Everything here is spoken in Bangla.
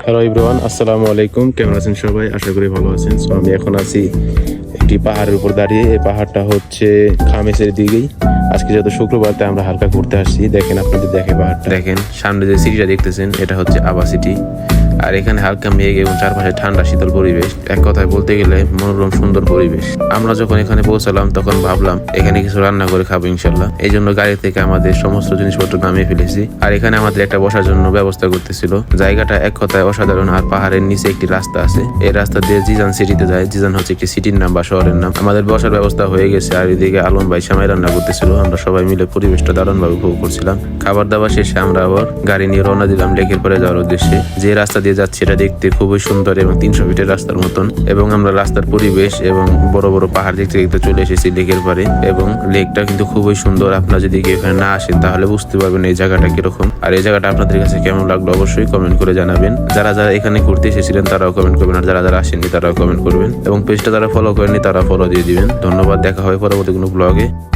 হ্যালো এভরিওয়ান, আসসালামু আলাইকুম। কেমন আছেন সবাই? আশা করি ভালো আছেন। সো আমি এখন আছি একটি পাহাড়ের উপর দাঁড়িয়ে। এই পাহাড়টা হচ্ছে খামেসের দিকেই। আজকে যেহেতু শুক্রবার, তাই আমরা হালকা ঘুরতে আসছি। দেখেন, আপনাদের দেখে পাহাড়টা দেখেন। সামনে যে সিটিটা দেখতেছেন, এটা হচ্ছে আবা সিটি। আর এখানে হালকা মেঘ এবং চারপাশে ঠান্ডা শীতল পরিবেশ। এক কথায় বলতে গেলে মনোরম সুন্দর পরিবেশ। আমরা যখন এখানে পৌঁছালাম তখন ভাবলাম এখানে কিছু রান্না করে খাবো ইনশাল্লাহ। এই জন্য গাড়ি থেকে আমাদের সমস্ত জিনিসপত্র নামিয়ে ফেলেছি। আর এখানে আমাদের একটা বসার জন্য ব্যবস্থা করতেছিল। জায়গাটা এক কথায় অসাধারণ। আর পাহাড়ের নিচে একটি রাস্তা আছে। এই রাস্তা দিয়ে জিজান সিটিতে যায়। জিজান হচ্ছে একটি সিটির নাম বা শহরের নাম। আমাদের বসার ব্যবস্থা হয়ে গেছে। আর এদিকে আলম ভাই সামাই রান্না করতেছিল। আমরা সবাই মিলে পরিবেশটা দারুণ ভাবে উপভোগ করছিলাম। খাবার দাবার শেষে আমরা আবার গাড়ি নিয়ে রওনা দিলাম লেকের পরে যাওয়ার উদ্দেশ্যে। যে রাস্তা দিয়ে যাচ্ছে এটা দেখতে খুবই সুন্দর এবং 300 ফিটের রাস্তার মতন। এবং আমরা রাস্তার পরিবেশ এবং বড় বড় পাহাড় দেখতে দেখতে চলে এসেছি লেকের পারে। এবং লেকটা কিন্তু খুবই সুন্দর। আপনারা যদি এখানে না আসেন তাহলে বুঝতে পারবেন এই জায়গাটা কিরকম। আর এই জায়গাটা আপনাদের কাছে কেমন লাগলো অবশ্যই কমেন্ট করে জানাবেন। যারা যারা এখানে ঘুরতে এসেছিলেন তারাও কমেন্ট করবেন, আর যারা যারা আসেননি তারাও কমেন্ট করবেন। এবং পেজটা যারা ফলো করেননি তারা ফলো দিয়ে দিবেন। ধন্যবাদ। দেখা হয় পরবর্তী কোনো ব্লগে।